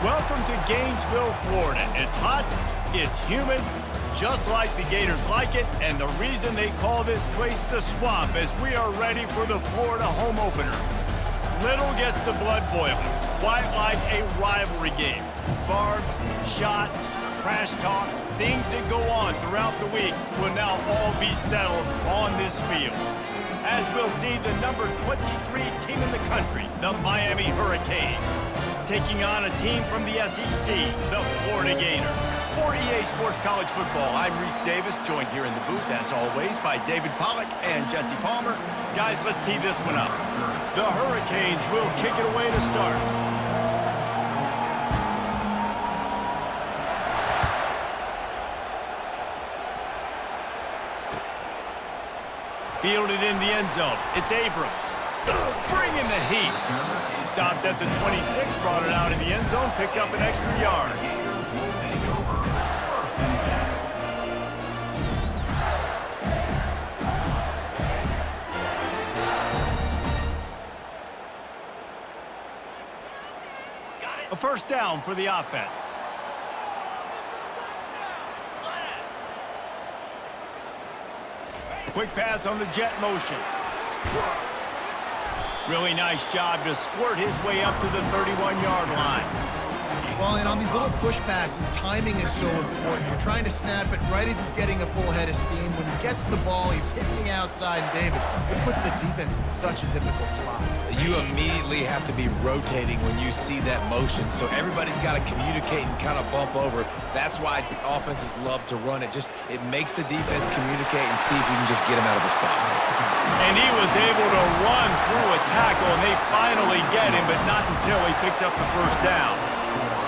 Welcome to Gainesville, Florida. It's hot, it's humid, just like the Gators like it, and the reason they call this place the Swamp is we are ready for the Florida home opener. Little gets the blood boiling, quite like a rivalry game. Barbs, shots, trash talk, things that go on throughout the week will now all be settled on this field. As we'll see the number 23 team in the country, the Miami Hurricanes, taking on a team from the SEC, the Florida Gators. For EA Sports College Football, I'm Reese Davis, joined here in the booth, as always, by David Pollack and Jesse Palmer. Guys, let's tee this one up. The Hurricanes will kick it away to start. Fielded in the end zone. It's Abrams. Bringing the heat. Stopped at the 26, brought it out in the end zone, picked up an extra yard. A first down for the offense. Quick pass on the jet motion. Really nice job to squirt his way up to the 31-yard line. Well, and on these little push passes, timing is so important. You're trying to snap it right as he's getting a full head of steam. When he gets the ball, he's hitting the outside. David, it puts the defense in such a difficult spot. You immediately have to be rotating when you see that motion, so everybody's got to communicate and kind of bump over. That's why offenses love to run it. It makes the defense communicate and see if you can just get him out of the spot. And he was able to run through a tackle, and they finally get him, but not until he picks up the first down.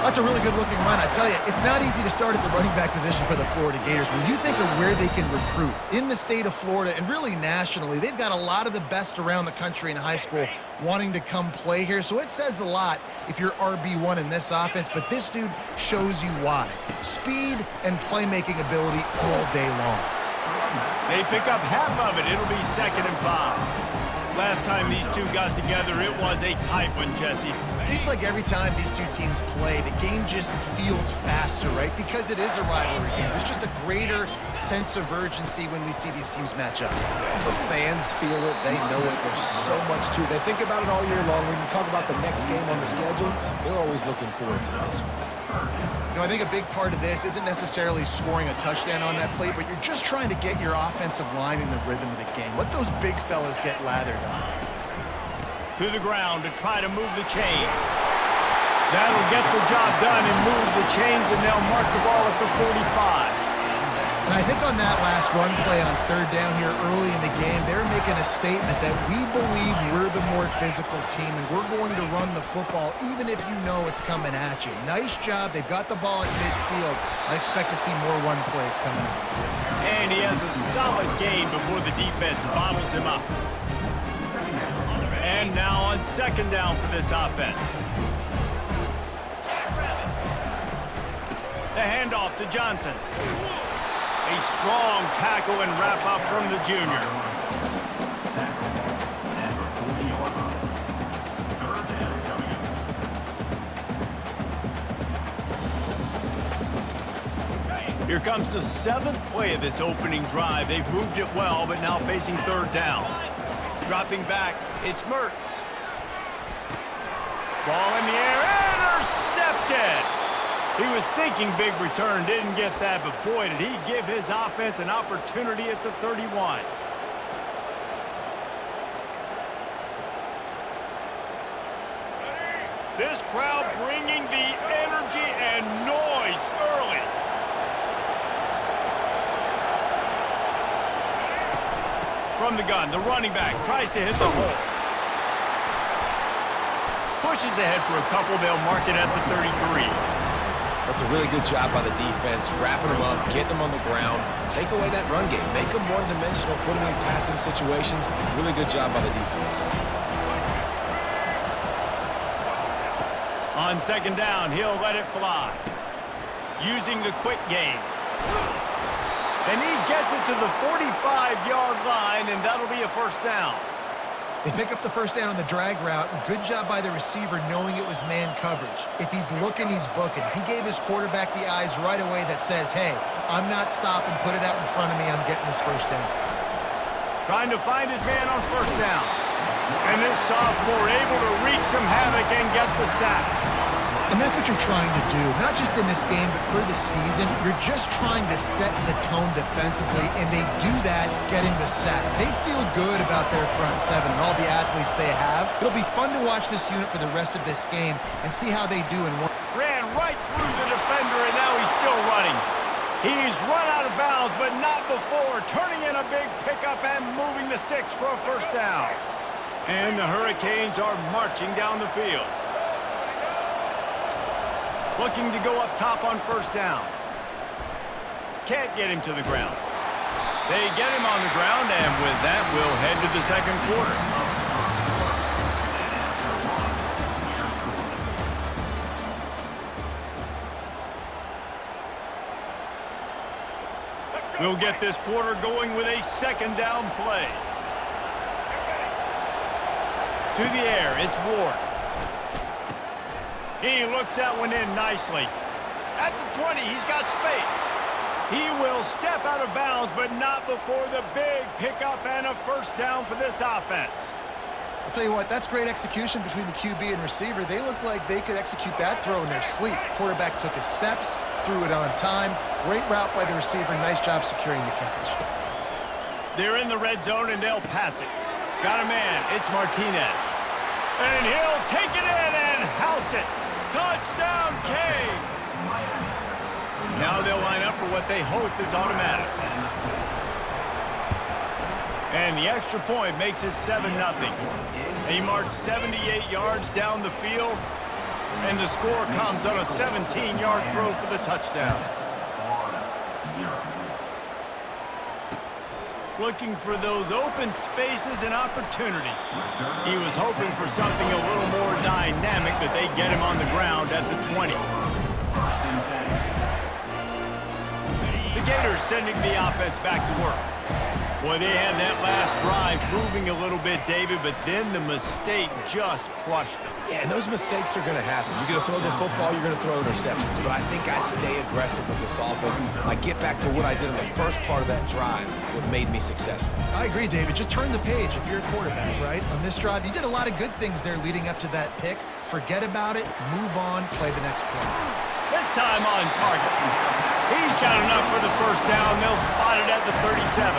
That's a really good-looking run. I tell you, it's not easy to start at the running back position for the Florida Gators. When you think of where they can recruit in the state of Florida and really nationally, they've got a lot of the best around the country in high school wanting to come play here. So it says a lot if you're RB1 in this offense, but this dude shows you why. Speed and playmaking ability all day long. They pick up half of it. It'll be 2nd and 5. Last time these two got together, it was a tight one, Jesse. It seems like every time these two teams play, the game just feels faster, right? Because it is a rivalry game. There's just a greater sense of urgency when we see these teams match up. The fans feel it. They know it. There's so much to it. They think about it all year long. When you talk about the next game on the schedule, they're always looking forward to this one. You know, I think a big part of this isn't necessarily scoring a touchdown on that play, but you're just trying to get your offensive line in the rhythm of the game. Let those big fellas get lathered up. To the ground to try to move the chains. That'll get the job done and move the chains, and they'll mark the ball at the 45. And I think on that last run play on 3rd down here early in the game, they're making a statement that we believe we're the more physical team and we're going to run the football even if you know it's coming at you. Nice job. They've got the ball at midfield. I expect to see more run plays coming up. And he has a solid gain before the defense bottles him up. And now on 2nd down for this offense. The handoff to Johnson. A strong tackle and wrap up from the junior. Here comes the 7th play of this opening drive. They've moved it well, but now facing 3rd down. Dropping back, it's Mertz. Ball in the air, intercepted! He was thinking big return, didn't get that, but boy, did he give his offense an opportunity at the 31. This crowd bringing the energy and noise early. From the gun, the running back tries to hit the hole. Pushes ahead for a couple, they'll mark it at the 33. That's a really good job by the defense, wrapping them up, getting them on the ground, take away that run game, make them one-dimensional, put them in passing situations. Really good job by the defense. On 2nd down, he'll let it fly. Using the quick game. And he gets it to the 45-yard line, and that'll be a first down. They pick up the first down on the drag route. Good job by the receiver knowing it was man coverage. If he's looking, he's booking. He gave his quarterback the eyes right away that says, hey, I'm not stopping. Put it out in front of me. I'm getting this first down. Trying to find his man on first down. And this sophomore able to wreak some havoc and get the sack. And that's what you're trying to do, not just in this game, but for the season. You're just trying to set the tone defensively, and they do that getting the sack. They feel good about their front seven and all the athletes they have. It'll be fun to watch this unit for the rest of this game and see how they do in one. Ran right through the defender, and now he's still running. He's run out of bounds, but not before turning in a big pickup and moving the sticks for a first down. And the Hurricanes are marching down the field. Looking to go up top on first down. Can't get him to the ground. They get him on the ground, and with that, we'll head to the second quarter. We'll get this quarter going with a second down play. To the air, it's Ward. He looks that one in nicely. At the 20, he's got space. He will step out of bounds, but not before the big pickup and a first down for this offense. I'll tell you what, that's great execution between the QB and receiver. They look like they could execute that throw in their sleep. Quarterback took his steps, threw it on time. Great route by the receiver. Nice job securing the catch. They're in the red zone, and they'll pass it. Got a man. It's Martinez. And he'll take it in and house it. Touchdown, Canes! Now they'll line up for what they hope is automatic. And the extra point makes it 7-0. He marched 78 yards down the field, and the score comes on a 17-yard throw for the touchdown. Looking for those open spaces and opportunity. He was hoping for something a little more dynamic, but they get him on the ground at the 20. The Gators sending the offense back to work. Boy, they had that last drive moving a little bit, David, but then the mistake just crushed them. Yeah, and those mistakes are going to happen. You're going to throw the football, you're going to throw interceptions. But I think I stay aggressive with this offense. I get back to what I did in the first part of that drive that made me successful. I agree, David. Just turn the page if you're a quarterback, right? On this drive, you did a lot of good things there leading up to that pick. Forget about it, move on, play the next play. This time on target. He's got enough for the first down. They'll spot it at the 37.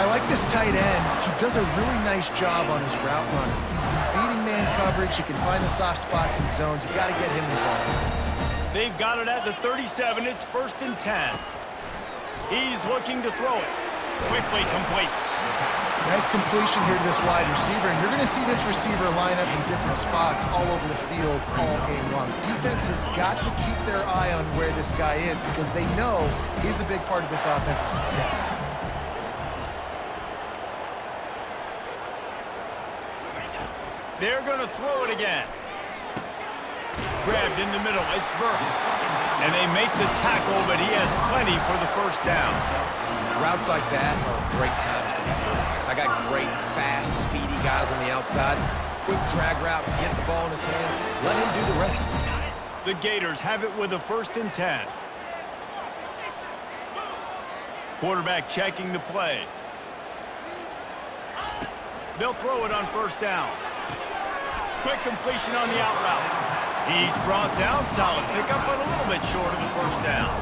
I like this tight end. He does a really nice job on his route running. He's been beating man coverage. He can find the soft spots and zones. You got to get him involved. They've got it at the 37. It's 1st and 10. He's looking to throw it. Quickly complete. Nice completion here to this wide receiver. And you're going to see this receiver line up in different spots all over the field all game long. Defense has got to keep their eye on where this guy is because they know he's a big part of this offense's success. They're going to throw it again. Grabbed in the middle. It's Burke. And they make the tackle, but he has plenty for the first down. Routes like that are great times to be quarterbacks. I got great, fast, speedy guys on the outside. Quick drag route, get the ball in his hands. Let him do the rest. The Gators have it with a 1st and 10. Quarterback checking the play. They'll throw it on first down. Quick completion on the out route. He's brought down. Solid pickup, but a little bit short of the first down.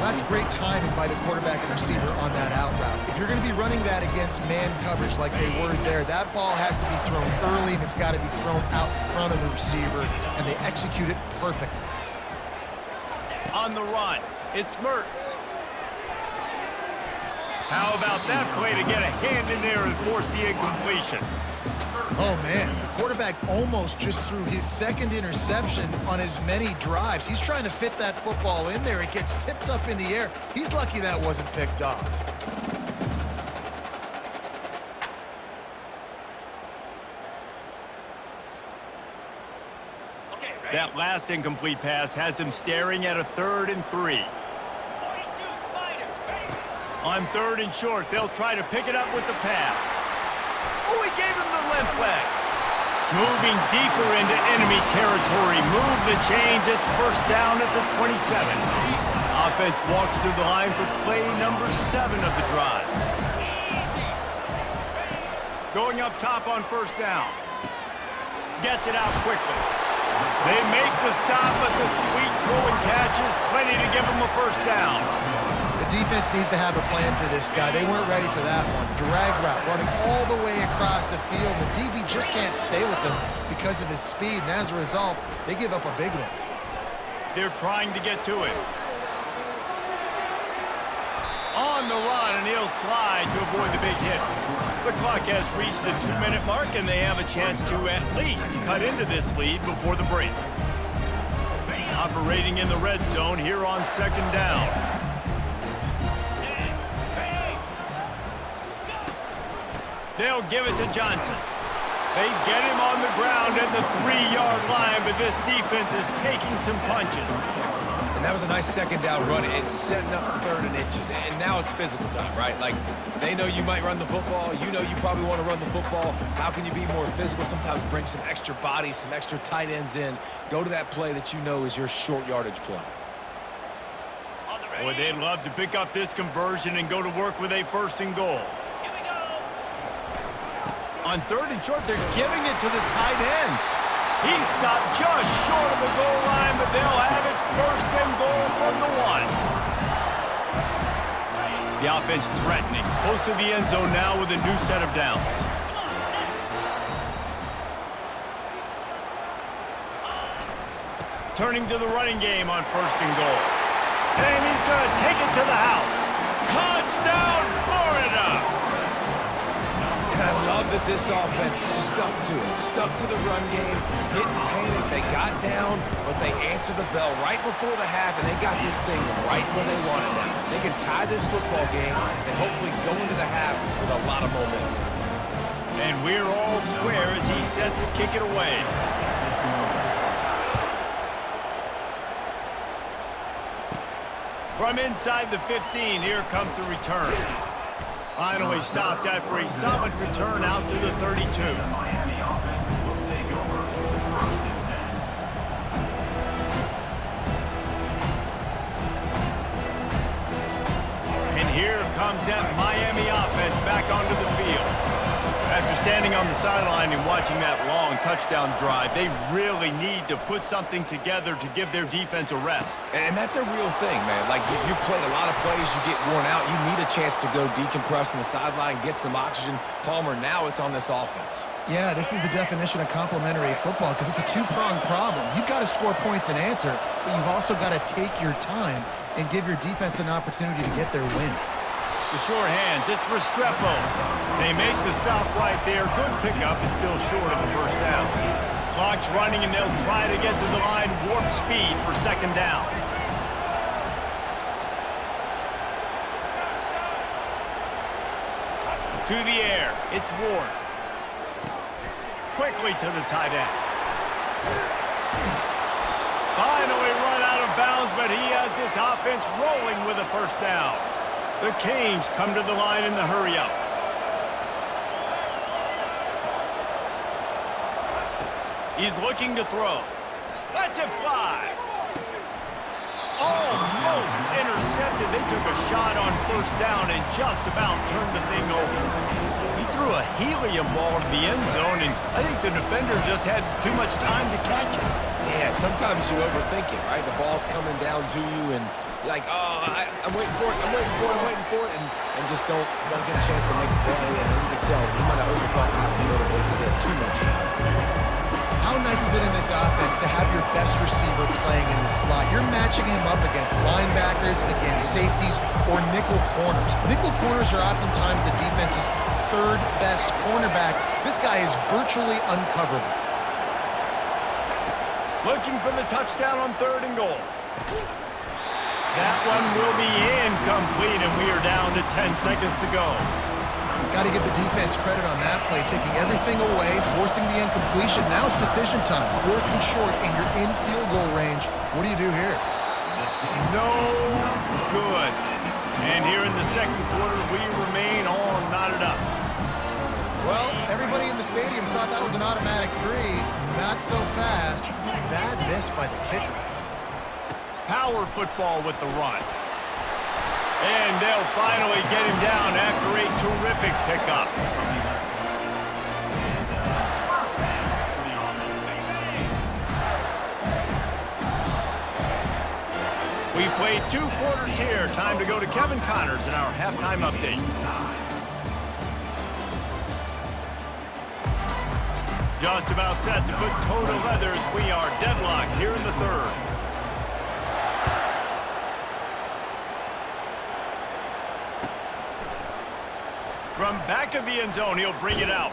Well, that's great timing by the quarterback and receiver on that out route. If you're going to be running that against man coverage like they were there, that ball has to be thrown early, and it's got to be thrown out in front of the receiver, and they execute it perfectly. On the run, it's Mertz. How about that play to get a hand in there and force the incompletion? Oh, man, the quarterback almost just threw his second interception on as many drives. He's trying to fit that football in there. It gets tipped up in the air. He's lucky that wasn't picked off. That last incomplete pass has him staring at a 3rd and 3. On 3rd and short, they'll try to pick it up with the pass. Oh, he gave him the limp leg. Moving deeper into enemy territory. Move the chains. It's first down at the 27. Offense walks through the line for play number 7 of the drive. Going up top on first down. Gets it out quickly. They make the stop, but the sweet throwing catch is plenty to give them a first down. The defense needs to have a plan for this guy. They weren't ready for that one. Drag route, running all the way across the field. The DB just can't stay with him because of his speed, and as a result, they give up a big one. They're trying to get to it. On the run, and he'll slide to avoid the big hit. The clock has reached the 2-minute mark, and they have a chance to at least cut into this lead before the break. Operating in the red zone here on second down. They'll give it to Johnson. They get him on the ground at the 3-yard line, but this defense is taking some punches. And that was a nice second down run. It's setting up 3rd and inches. And now it's physical time, right? Like, they know you might run the football. You know you probably want to run the football. How can you be more physical? Sometimes bring some extra bodies, some extra tight ends in. Go to that play that you know is your short yardage play. Boy, they'd love to pick up this conversion and go to work with a 1st and goal. On 3rd and short, they're giving it to the tight end. He stopped just short of the goal line, but they'll have it 1st and goal from the 1. The offense threatening, close to the end zone now with a new set of downs. Turning to the running game on 1st and goal. And he's going to take it to the house. Touchdown, Florida! And I love that this offense stuck to it, stuck to the run game, didn't panic. They got down, but they answered the bell right before the half, and they got this thing right where they want it now. They can tie this football game and hopefully go into the half with a lot of momentum. And we're all square as he's set to kick it away. From inside the 15, here comes the return. Finally stopped after a solid return out to the 32. And here comes that Miami offense back onto the field. After standing on the sideline and watching that long touchdown drive, they really need to put something together to give their defense a rest. And that's a real thing, man. Like, you played a lot of plays, you get worn out. You need a chance to go decompress on the sideline, get some oxygen. Palmer, now it's on this offense. Yeah, this is the definition of complementary football because it's a 2-pronged problem. You've got to score points and answer, but you've also got to take your time and give your defense an opportunity to get their win. The short hands, it's Restrepo. They make the stop right there. Good pickup, it's still short of the 1st down. Clock's running, and they'll try to get to the line warp speed for 2nd down. To the air, it's Ward. Quickly to the tight end. Finally run out of bounds, but he has this offense rolling with a 1st down. The Canes come to the line in the hurry-up. He's looking to throw. Lets it fly. Almost intercepted. They took a shot on 1st down and just about turned the thing over. He threw a helium ball to the end zone, and I think the defender just had too much time to catch it. Yeah, sometimes you overthink it, right? The ball's coming down to you, and you're like, oh, I'm waiting for it, I'm waiting for it, and just don't get a chance to make a play. And you can tell he might have overthought that a little bit because he had too much time. How nice is it in this offense to have your best receiver playing in the slot? You're matching him up against linebackers, against safeties, or nickel corners. Nickel corners are oftentimes the defense's 3rd best cornerback. This guy is virtually uncoverable. Looking for the touchdown on 3rd and goal. That one will be incomplete, and we are down to 10 seconds to go. Got to give the defense credit on that play, taking everything away, forcing the incompletion. Now it's decision time. 4th and short, and you're in field goal range. What do you do here? No good. And here in the 2nd quarter, we remain all knotted up. Well, everybody stadium thought that was an automatic three. Not so fast. Bad miss by the kicker. Power football with the run. And they'll finally get him down after a terrific pickup. We've played 2 quarters here. Time to go to Kevin Connors in our halftime update. Just about set to put toe to leathers. We are deadlocked here in the third. From back of the end zone, he'll bring it out.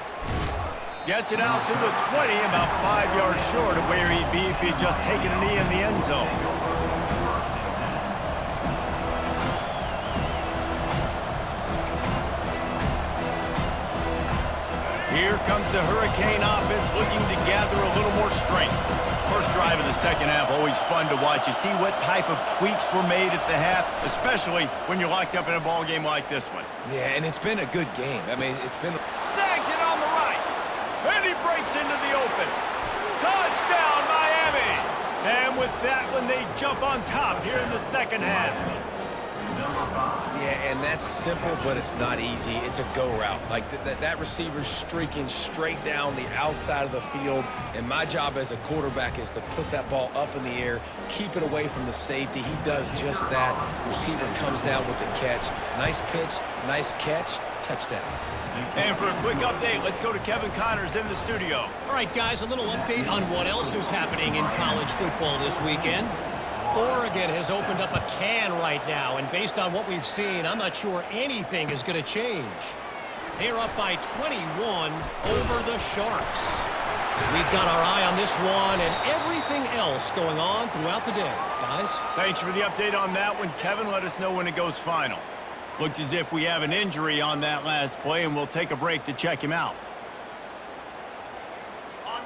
Gets it out to the 20, about 5 yards short of where he'd be if he'd just taken a knee in the end zone. Here comes the Hurricane offense looking to gather a little more strength. First drive of the second half, always fun to watch. You see what type of tweaks were made at the half, especially when you're locked up in a ball game like this one. Yeah, and it's been a good game. I mean, it's been... Snags it on the right. And he breaks into the open. Touchdown, Miami! And with that one, they jump on top here in the second half. Yeah, and that's simple, but it's not easy. It's a go route. Like, that receiver's streaking straight down the outside of the field, and my job as a quarterback is to put that ball up in the air, keep it away from the safety. He does just that. Receiver comes down with the catch. Nice pitch, nice catch, touchdown. And for a quick update, let's go to Kevin Connors in the studio. All right, guys, a little update on what else is happening in college football this weekend. Oregon has opened up a can right now, and based on what we've seen, I'm not sure anything is going to change. They're up by 21 over the Sharks. We've got our eye on this one and everything else going on throughout the day, guys. Thanks for the update on that one, Kevin. Let us know when it goes final. Looks as if we have an injury on that last play, and we'll take a break to check him out.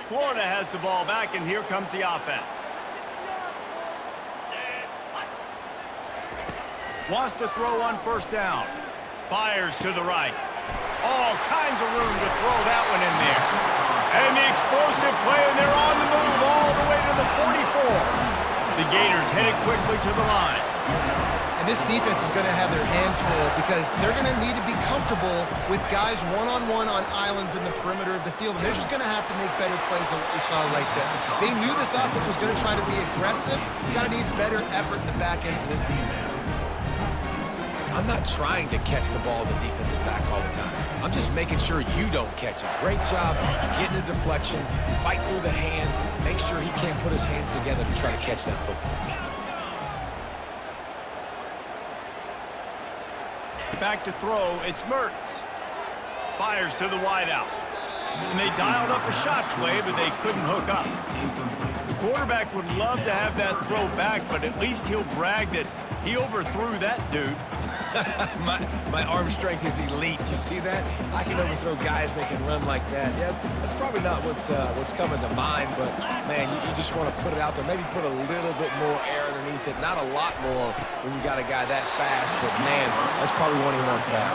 Florida has the ball back, and here comes the offense. Wants to throw on first down. Fires to the right. All kinds of room to throw that one in there. And the explosive play, and they're on the move all the way to the 44. The Gators headed quickly to the line. And this defense is going to have their hands full because they're going to need to be comfortable with guys one-on-one on islands in the perimeter of the field. And they're just going to have to make better plays than what we saw right there. They knew this offense was going to try to be aggressive. Got to need better effort in the back end for this defense. I'm not trying to catch the ball as a defensive back all the time. I'm just making sure you don't catch it. Great job getting the deflection, fight through the hands, make sure he can't put his hands together to try to catch that football. Back to throw, it's Mertz. Fires to the wideout. And they dialed up a shot play, but they couldn't hook up. The quarterback would love to have that throw back, but at least he'll brag that he overthrew that dude. my arm strength is elite. You see that? I can overthrow guys that can run like that. Yeah, that's probably not what's coming to mind, but, man, you just want to put it out there. Maybe put a little bit more air underneath it. Not a lot more when you got a guy that fast, but, man, that's probably one he wants back.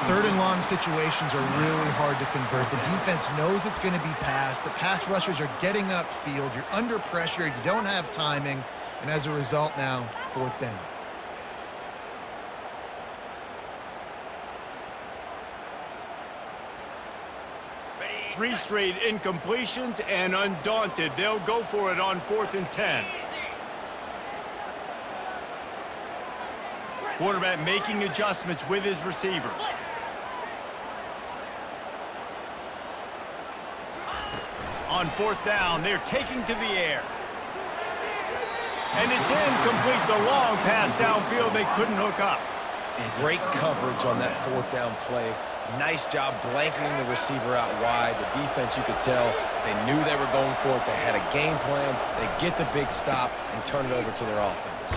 Third and long situations are really hard to convert. The defense knows it's going to be passed. The pass rushers are getting upfield. You're under pressure. You don't have timing. And as a result now, fourth down. Three straight incompletions, and undaunted, they'll go for it on 4th and 10. Quarterback making adjustments with his receivers. On 4th down, they're taking to the air. And it's incomplete. The long pass downfield, they couldn't hook up. Great coverage on that 4th down play. Nice job blanketing the receiver out wide. The defense, you could tell, they knew they were going for it. They had a game plan. They get the big stop and turn it over to their offense.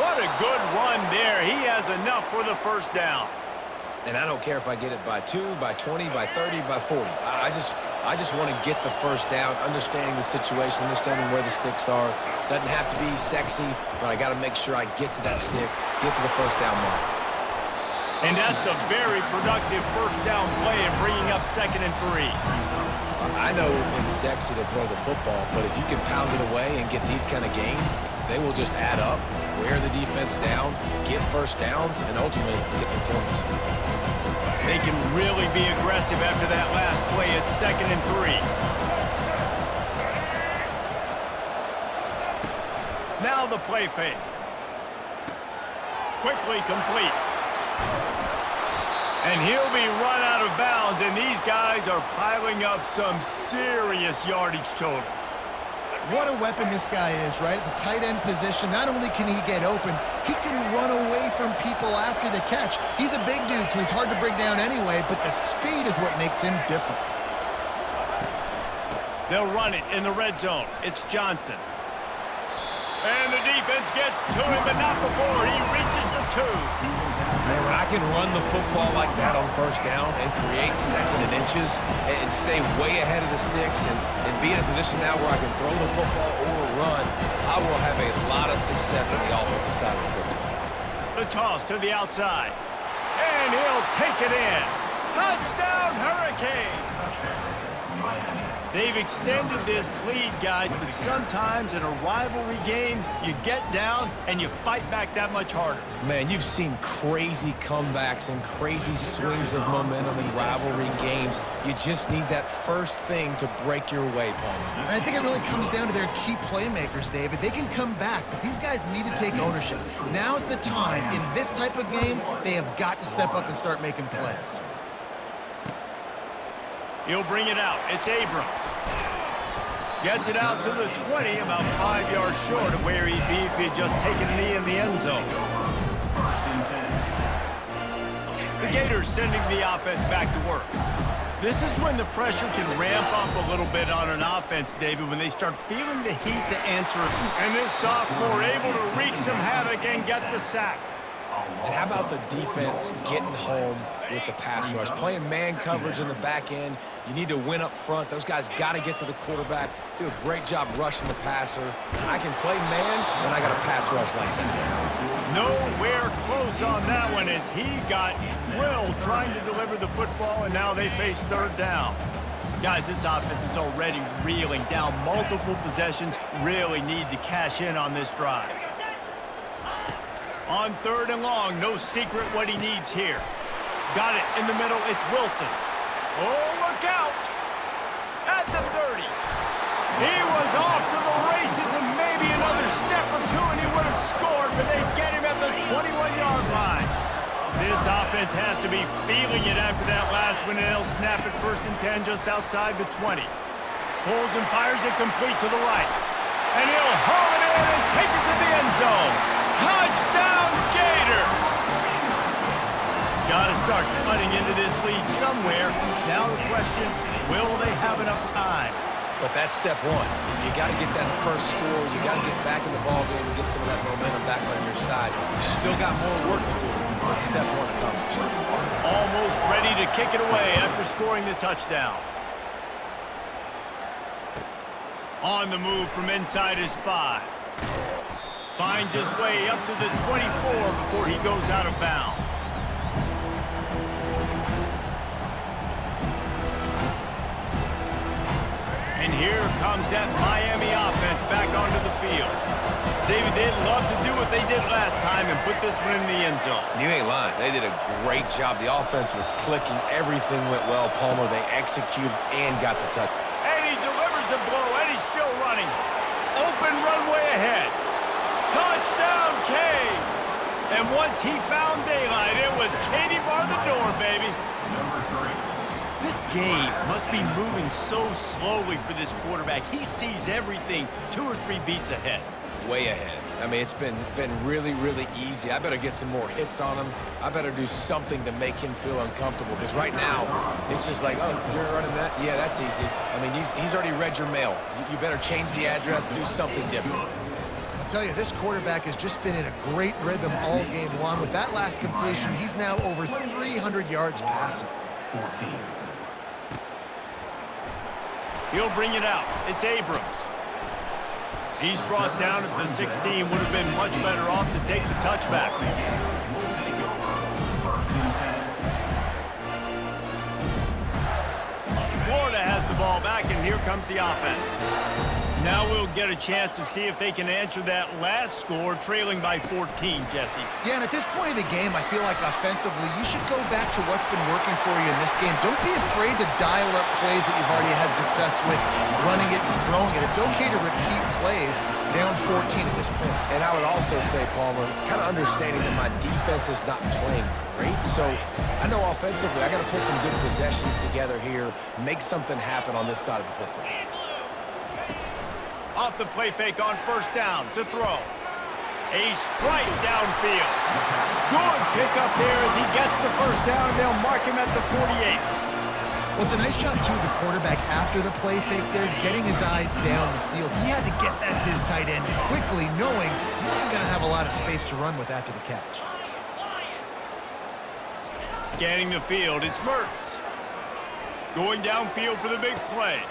What a good run there. He has enough for the first down. And I don't care if I get it by 2, by 20, by 30, by 40. I just want to get the first down, understanding the situation, understanding where the sticks are. Doesn't have to be sexy, but I got to make sure I get to that stick, get to the first down mark. And that's a very productive first down play and bringing up 2nd and 3. I know it's sexy to throw the football, but if you can pound it away and get these kind of gains, they will just add up, wear the defense down, get first downs, and ultimately get some points. They can really be aggressive after that last play. It's 2nd and 3. Now the play fake. Quickly complete. And he'll be run out of bounds, and these guys are piling up some serious yardage totals. What a weapon this guy is, right? At the tight end position, not only can he get open, he can run away from people after the catch. He's a big dude, so he's hard to bring down anyway, but the speed is what makes him different. They'll run it in the red zone. It's Johnson. And the defense gets to him, but not before he reaches the 2. Man, when I can run the football like that on first down and create 2nd and inches and stay way ahead of the sticks and be in a position now where I can throw the football or run, I will have a lot of success on the offensive side of the football. The toss to the outside. And he'll take it in. Touchdown, Hurricane! They've extended this lead, guys, but sometimes in a rivalry game, you get down and you fight back that much harder. Man, you've seen crazy comebacks and crazy swings of momentum in rivalry games. You just need that first thing to break your way, Palmer. And I think it really comes down to their key playmakers, David. They can come back, but these guys need to take ownership. Now's the time. In this type of game, they have got to step up and start making plays. He'll bring it out. It's Abrams. Gets it out to the 20, about 5 yards short of where he'd be if he had just taken a knee in the end zone. The Gators sending the offense back to work. This is when the pressure can ramp up a little bit on an offense, David, when they start feeling the heat to answer. And this sophomore able to wreak some havoc and get the sack. And how about the defense getting home with the pass rush? Playing man coverage in the back end. You need to win up front. Those guys got to get to the quarterback. Do a great job rushing the passer. I can play man when I got a pass rush like that. Nowhere close on that one as he got drilled trying to deliver the football, and now they face 3rd down. Guys, this offense is already reeling down multiple possessions. Really need to cash in on this drive. On 3rd and long, no secret what he needs here. Got it in the middle, it's Wilson. Oh, look out! At the 30. He was off to the races and maybe another step or two and he would have scored, but they get him at the 21-yard line. This offense has to be feeling it after that last one, and they'll snap it 1st and 10 just outside the 20. Pulls and fires it complete to the right. And he'll haul it in and take it to the end zone. Touchdown, Gators! Got to start cutting into this lead somewhere. Now the question, will they have enough time? But that's step one. You got to get that first score. You got to get back in the ballgame and get some of that momentum back on your side. You still got more work to do, but step one accomplished. Almost ready to kick it away after scoring the touchdown. On the move from inside his 5. Finds his way up to the 24 before he goes out of bounds. And here comes that Miami offense back onto the field. David, they'd love to do what they did last time and put this one in the end zone. You ain't lying. They did a great job. The offense was clicking. Everything went well, Palmer. They executed and got the touch. And he delivers the blow, and he's still running. Open runway ahead. Touchdown, Canes! And once he found daylight, it was Katie bar the door, baby. This game must be moving so slowly for this quarterback. He sees everything 2 or 3 beats ahead. Way ahead. I mean, it's been really, really easy. I better get some more hits on him. I better do something to make him feel uncomfortable, because right now, it's just like, oh, you're running that? Yeah, that's easy. I mean, he's already read your mail. You better change the address, do something different. I'll tell you, this quarterback has just been in a great rhythm all game long. With that last completion, he's now over 300 yards passing. He'll bring it out. It's Abrams. He's brought down at the 16. Would have been much better off to take the touchback. back, and here comes the offense. Now we'll get a chance to see if they can answer that last score, trailing by 14, Jesse. Yeah, and at this point of the game, I feel like offensively, you should go back to what's been working for you in this game. Don't be afraid to dial up plays that you've already had success with, running it and throwing it. It's okay to repeat plays down 14 at this point. And I would also say, Palmer, kind of understanding that my defense is not playing great, so I know offensively I got to put some good possessions together here, make something happen on this side of the football. Off the play fake on first down to throw. A strike downfield. Good pickup there as he gets the first down, and they'll mark him at the 48. Well, it's a nice job, too, of the quarterback after the play fake there, getting his eyes down the field. He had to get that to his tight end quickly, knowing he wasn't going to have a lot of space to run with after the catch. Scanning the field, it's Mertz. Going downfield for the big play.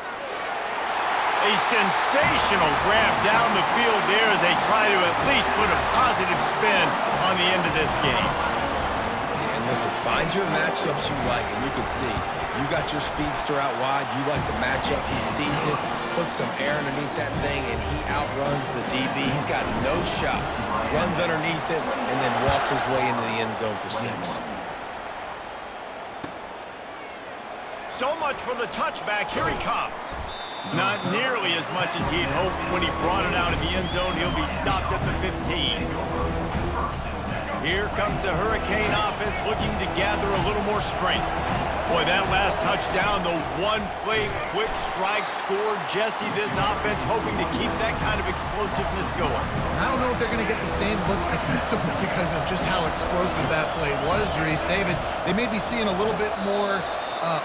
A sensational grab down the field there as they try to at least put a positive spin on the end of this game. And listen, find your matchups you like, and you can see you got your speedster out wide. You like the matchup. He sees it, puts some air underneath that thing, and he outruns the DB. He's got no shot. Runs underneath it, and then walks his way into the end zone for 6. So much for the touchback. Here he comes. Not nearly as much as he'd hoped when he brought it out of the end zone. He'll be stopped at the 15. Here comes the Hurricane offense looking to gather a little more strength. Boy, that last touchdown, the one-play quick strike score. Jesse, this offense hoping to keep that kind of explosiveness going. And I don't know if they're going to get the same looks defensively because of just how explosive that play was, Reese. David, they may be seeing a little bit more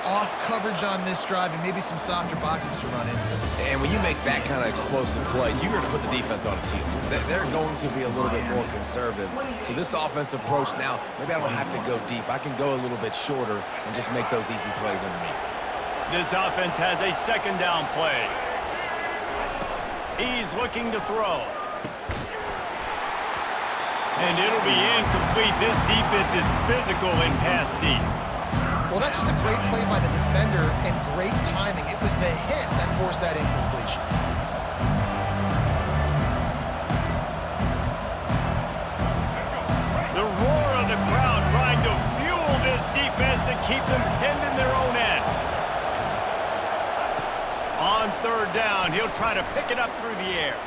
off coverage on this drive and maybe some softer boxes to run into. And when you make that kind of explosive play, you're going to put the defense on its heels. They're going to be a little bit more conservative. So this offensive approach now, maybe I don't have to go deep. I can go a little bit shorter and just make those easy plays underneath. This offense has a second down play. He's looking to throw. And it'll be incomplete. This defense is physical in pass deep. Well, that's just a great play by the defender and great timing. It was the hit that forced that incompletion. The roar of the crowd trying to fuel this defense to keep them pinned in their own end. On third down, he'll try to pick it up through the air.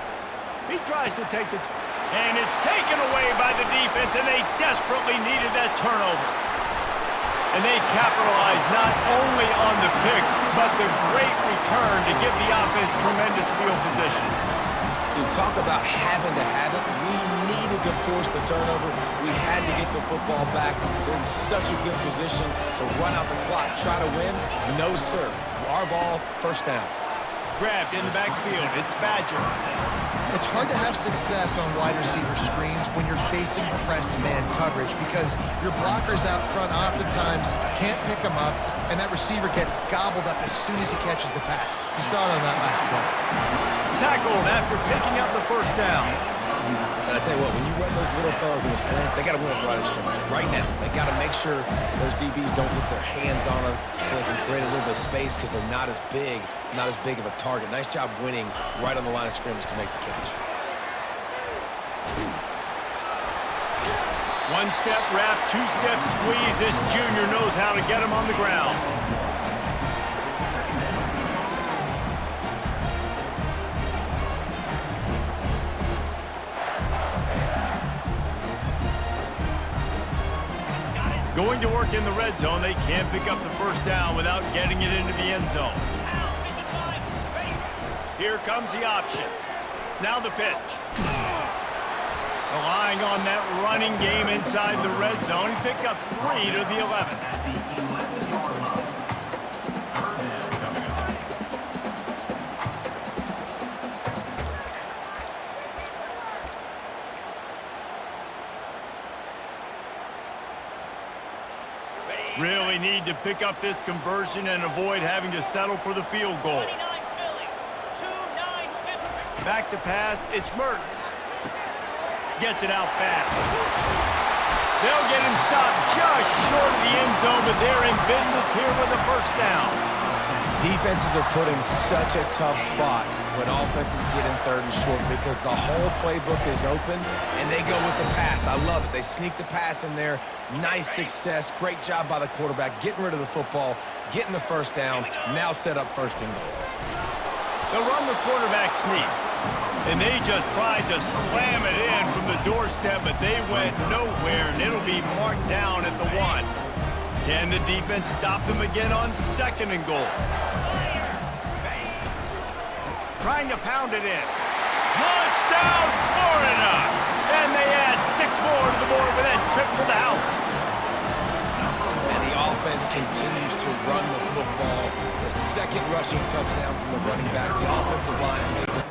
He tries to take and it's taken away by the defense, and they desperately needed that turnover. And they capitalized not only on the pick, but the great return to give the offense tremendous field position. You talk about having to have it. We needed to force the turnover. We had to get the football back. They're in such a good position to run out the clock, try to win. No, sir. Our ball, first down. Grabbed in the backfield. It's Badger. It's hard to have success on wide receiver screens when you're facing press man coverage because your blockers out front oftentimes can't pick them up, and that receiver gets gobbled up as soon as he catches the pass. You saw it on that last play. Tackled after picking up the first down. And I tell you what, when you run those little fellas in the slants, they got to win at the line of scrimmage right now. They got to make sure those DBs don't get their hands on them so they can create a little bit of space because they're not as big of a target. Nice job winning right on the line of scrimmage to make the catch. One-step wrap, two-step squeeze. This junior knows how to get him on the ground. Going to work in the red zone. They can't pick up the first down without getting it into the end zone. Here comes the option. Now the pitch. Relying on that running game inside the red zone. He picked up 3 to the 11. Really need to pick up this conversion and avoid having to settle for the field goal. Back to pass, it's Mertz. Gets it out fast. They'll get him stopped just short of the end zone, but they're in business here with a first down. Defenses are put in such a tough spot when offenses get in 3rd and short because the whole playbook is open and they go with the pass. I love it. They sneak the pass in there. Nice success. Great job by the quarterback getting rid of the football, getting the first down, now set up 1st and goal. They'll run the quarterback sneak. And they just tried to slam it in from the doorstep, but they went nowhere, and it'll be marked down at the 1. Can the defense stop them again on 2nd and goal? Trying to pound it in. Touchdown, Florida! And they add 6 more to the board with that trip to the house. And the offense continues to run the football. The 2nd rushing touchdown from the running back. The offensive line